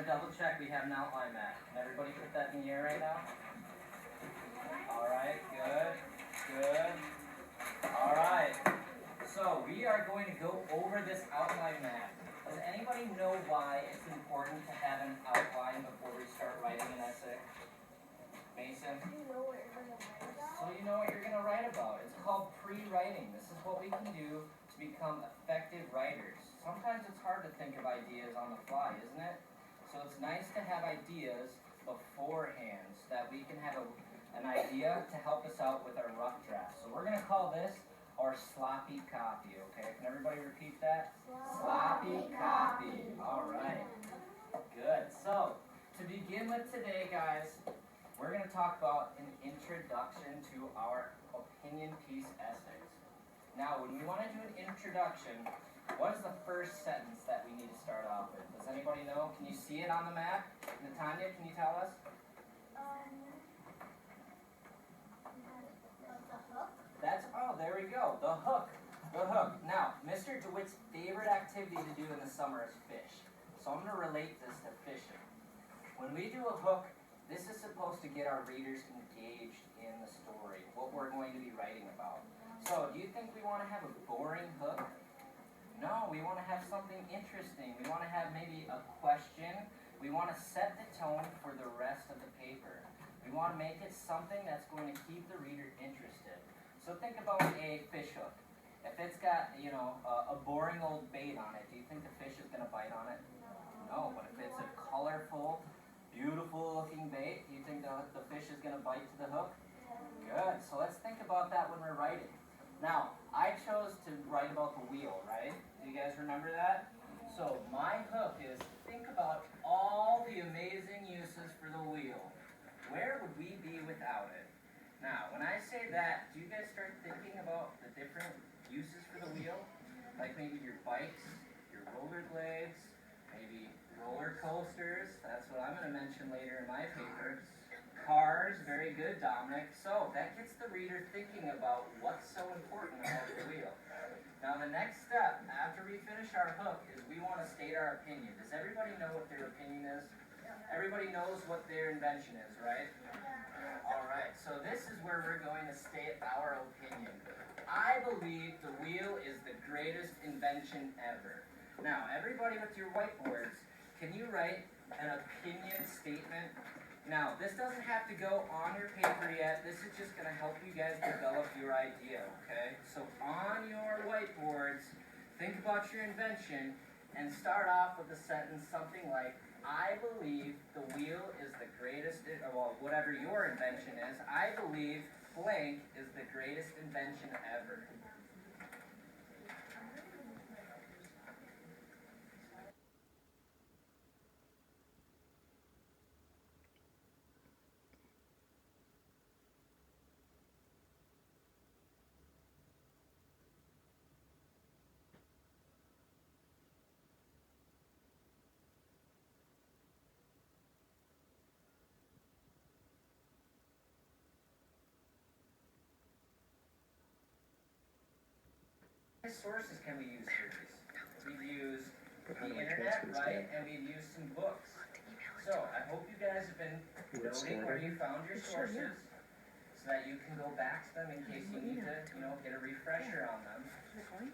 to double check we have an outline map. Can everybody put that in the air right now? Alright, good, good. Alright, so we are going to go over this outline map. Does anybody know why it's important to have an outline before we start writing an essay? Mason? So you know what you're going to write about? So you know what you're going to write about. It's called pre-writing. This is what we can do to become effective writers. Sometimes it's hard to think of ideas on the fly, isn't it? So it's nice to have ideas beforehand so that we can have an idea to help us out with our rough draft. So we're going to call this our sloppy copy, okay? Can everybody repeat that? Sloppy copy. All right. Good. So to begin with today, guys, we're going to talk about an introduction to our opinion piece essays. Now, when we want to do an introduction, what is the first sentence that we need to start off with? Does anybody know? Can you see it on the map? Natanya, can you tell us? The hook. Oh, there we go. The hook. The hook. Now, Mr. DeWitt's favorite activity to do in the summer is fish. So I'm going to relate this to fishing. When we do a hook, this is supposed to get our readers engaged in the story, what we're going to be writing about. So, do you think we want to have a boring hook? No, we want to have something interesting. We want to have maybe a question. We want to set the tone for the rest of the paper. We want to make it something that's going to keep the reader interested. So think about a fish hook. If it's got, a boring old bait on it, do you think the fish is going to bite on it? No, but if it's a colorful, beautiful looking bait, do you think the fish is going to bite to the hook? Good. So let's think about that when we're writing. Now, I chose to write about the wheel, right? Do you guys remember that? So my hook is think about all the amazing uses for the wheel. Where would we be without it? Now, when I say that, do you guys start thinking about the different uses for the wheel? Like maybe your bikes, your rollerblades, maybe roller coasters. That's what I'm going to mention later in my paper. Cars, very good, Dominic. So that gets the reader thinking about what's so important about the wheel. Now the next step, after we finish our hook, is we want to state our opinion. Does everybody know what their opinion is? Everybody knows what their invention is, right? Alright, so this is where we're going to state our opinion. I believe the wheel is the greatest invention ever. Now, everybody with your whiteboards, can you write an opinion statement? Now, this doesn't have to go on your paper yet. This is just going to help you guys develop your idea, okay? So on your whiteboards, think about your invention and start off with a sentence something like, I believe the wheel is the greatest, well, whatever your invention is, I believe blank is the greatest invention ever. What sources can we use for these? We've used the internet, right, and we've used some books. So I hope you guys have been noting where you found your sources so that you can go back to them in case you need to, get a refresher on them.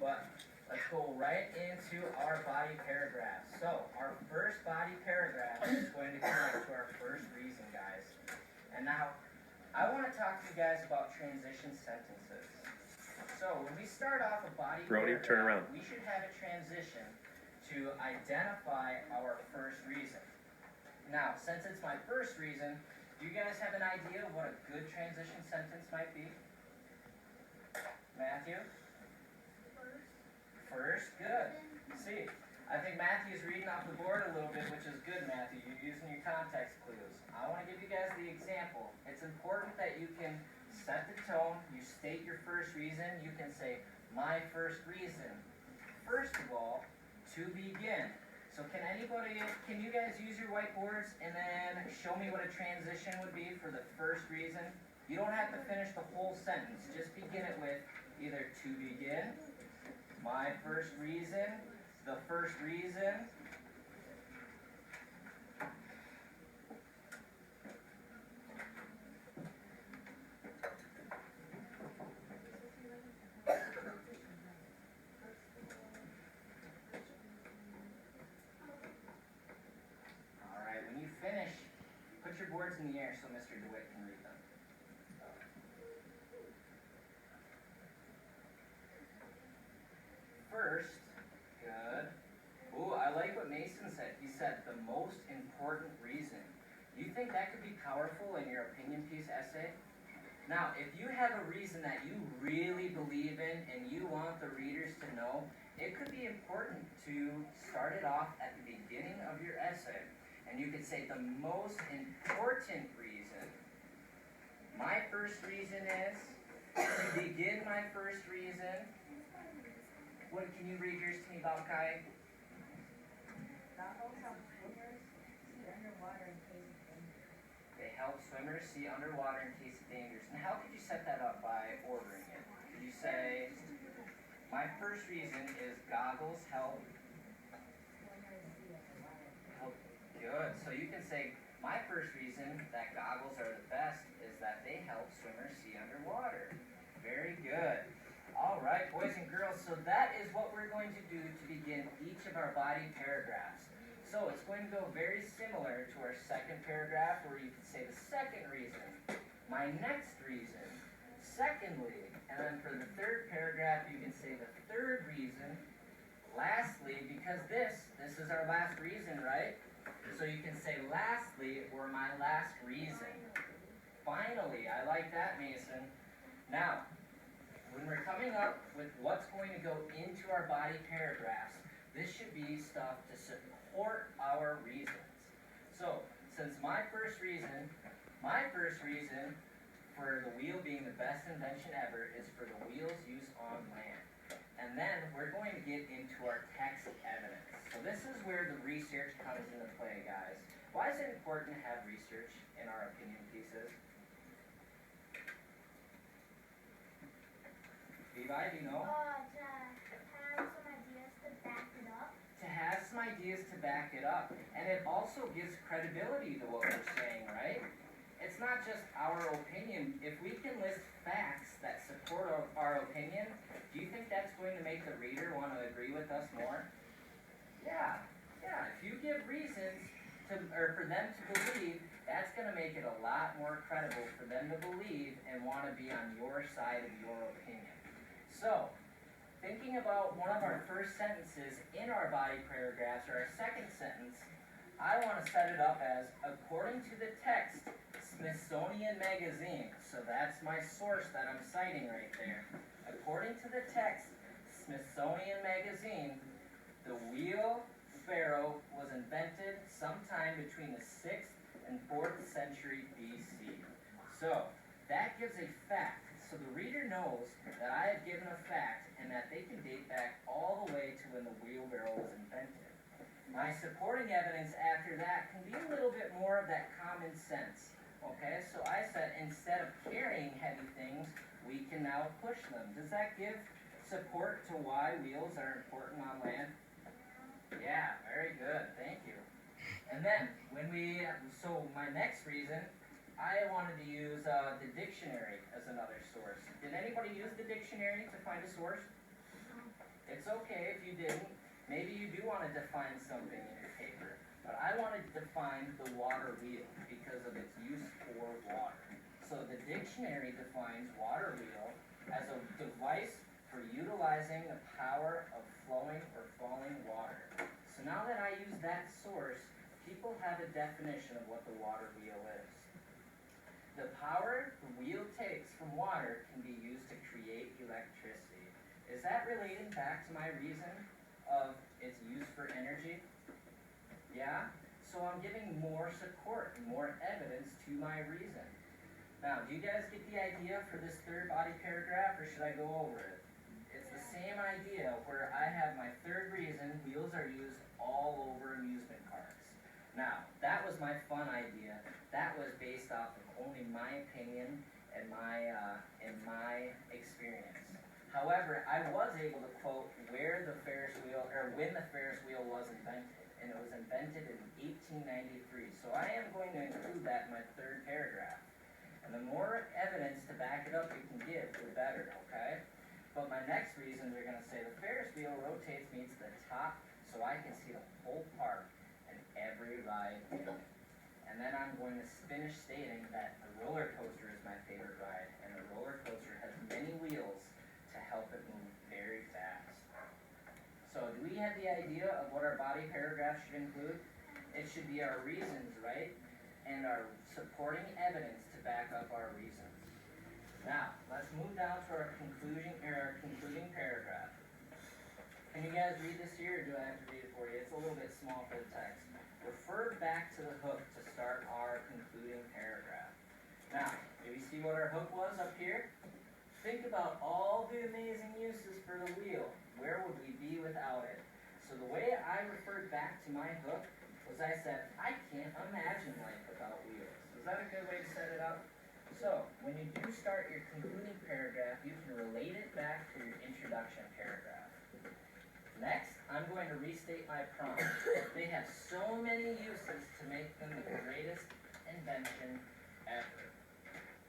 But let's go right into our body paragraph. So our first body paragraph is going to connect to our first reason, guys. And now, I want to talk to you guys about transition sentences. So when we start off a body paragraph, turn around. we should have a transition to identify our first reason. Now, since it's my first reason, do you guys have an idea of what a good transition sentence might be? Matthew? First, good. See, I think Matthew's reading off the board a little bit, which is good, Matthew. You're using your context clues. I want to give you guys the example. It's important that you can set the tone, you state your first reason, you can say, my first reason. First of all, to begin. So can you guys use your whiteboards and then show me what a transition would be for the first reason? You don't have to finish the whole sentence, just begin it with either to begin, my first reason, the first reason, words in the air so Mr. DeWitt can read them. First, good. Ooh, I like what Mason said. He said the most important reason. You think that could be powerful in your opinion piece essay? Now, if you have a reason that you really believe in and you want the readers to know, it could be important to start it off at the beginning of your essay. And you could say the most important reason. My first reason is, to begin my first reason. What, can you read yours to me, Balkai? Goggles help swimmers see underwater in case of danger. They help swimmers see underwater in case of dangers. And how could you set that up by ordering it? Could you say, my first reason is goggles help. Swimmers see underwater. Oh, good. So you can say, my first reason that goggles are the best is that they help swimmers see underwater. Very good. All right, boys and girls, so that is what we're going to do to begin each of our body paragraphs. So it's going to go very similar to our second paragraph where you can say the second reason, my next reason, secondly, and then for the third paragraph you can say the third reason, lastly, because this is our last reason, right? So you can say lastly or my last reason. Finally, I like that, Mason. Now, when we're coming up with what's going to go into our body paragraphs, this should be stuff to support our reasons. So, since my first reason for the wheel being the best invention ever is for the wheel's use on land. And then we're going to get into our text evidence. So this is where the research comes into play, guys. Why is it important to have research in our opinion pieces? Levi, do you know? To have some ideas to back it up. To have some ideas to back it up. And it also gives credibility to what we're saying, right? It's not just our opinion. If we can list facts that support our opinion, do you think that's going to make the reader want to agree with us more? Yeah. If you give reasons for them to believe, that's going to make it a lot more credible for them to believe and want to be on your side of your opinion. So, thinking about one of our first sentences in our body paragraphs, or our second sentence, I want to set it up as, according to the text, Smithsonian Magazine. So that's my source that I'm citing right there. According to the text, Smithsonian Magazine, the wheelbarrow was invented sometime between the 6th and 4th century BC. So, that gives a fact. So the reader knows that I have given a fact and that they can date back all the way to when the wheelbarrow was invented. My supporting evidence after that can be a little bit more of that common sense. Okay, so I said instead of carrying heavy things, we can now push them. Does that give support to why wheels are important on land? Yeah, very good, thank you. And then, so my next reason, I wanted to use the dictionary as another source. Did anybody use the dictionary to find a source? It's okay if you didn't. Maybe you do want to define something in your paper. But I wanted to define the water wheel because of its use for water. So the dictionary defines water wheel as a device for utilizing the power of flowing or falling water. So now that I use that source, people have a definition of what the water wheel is. The power the wheel takes from water can be used to create electricity. Is that relating back to my reason of its use for energy? Yeah? So I'm giving more support and more evidence to my reason. Now, do you guys get the idea for this third body paragraph, or should I go over it? It's the same idea where I have my third reason, wheels are used all over amusement parks. Now, that was my fun idea. That was based off of only my opinion and my experience. However, I was able to quote when the Ferris wheel was invented, and it was invented in 1893. So I am going to include that in my third paragraph. And the more evidence to back it up you can give, the better, okay? But my next reason, they're going to say the Ferris wheel rotates me to the top so I can see the whole park and every ride in it. And And then I'm going to finish stating that the roller coaster is my favorite ride, and the roller coaster has many wheels to help it move very fast. So do we have the idea of what our body paragraph should include? It should be our reasons, right? And our supporting evidence to back up our reasons. Now, let's move down to our concluding paragraph. Can you guys read this here, or do I have to read it for you? It's a little bit small for the text. Refer back to the hook to start our concluding paragraph. Now, do we see what our hook was up here? Think about all the amazing uses for the wheel. Where would we be without it? So the way I referred back to my hook was I said, I can't imagine life without wheels. Is that a good way to set it up? So, when you do start your concluding paragraph, you can relate it back to your introduction paragraph. Next, I'm going to restate my prompt. They have so many uses to make them the greatest invention ever.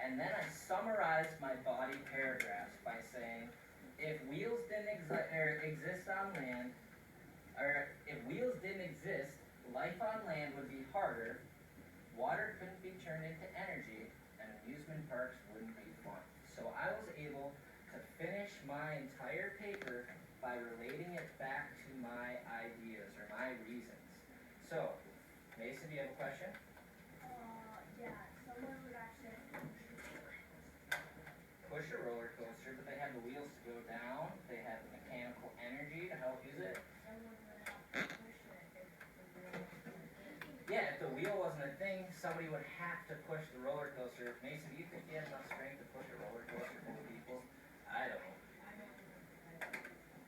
And then I summarize my body paragraphs by saying, if wheels didn't exist on land, or if wheels didn't exist, life on land would be harder, water couldn't be turned into energy, and amusement parks wouldn't be fun. So I was able to finish my entire paper by relating it back to my ideas or my reasons. So, Mason, do you have a question? Yeah, someone would actually Push a roller coaster, but they have the wheels to go down, they have the mechanical energy to help use it. someone would have to push it if the wheel wasn't working. Yeah, if the wheel wasn't a thing, somebody would have to push the roller coaster. Mason, do you think you have enough strength to push a roller coaster full of people? I don't.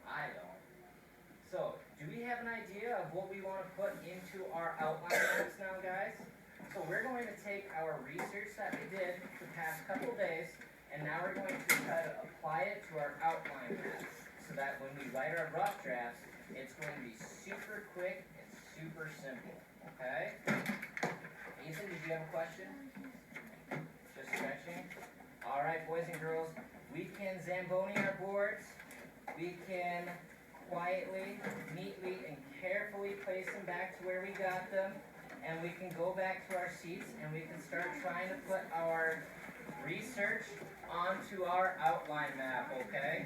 I don't. So, do we have an idea of what we want to put into our outline maps now, guys? So we're going to take our research that we did the past couple days, and now we're going to try to apply it to our outline maps, so that when we write our rough drafts, it's going to be super quick and super simple, okay? Ethan, did you have a question? Just stretching? Alright, boys and girls, we can Zamboni our boards, we can quietly, neatly, and carefully place them back to where we got them, and we can go back to our seats and we can start trying to put our research onto our outline map, okay?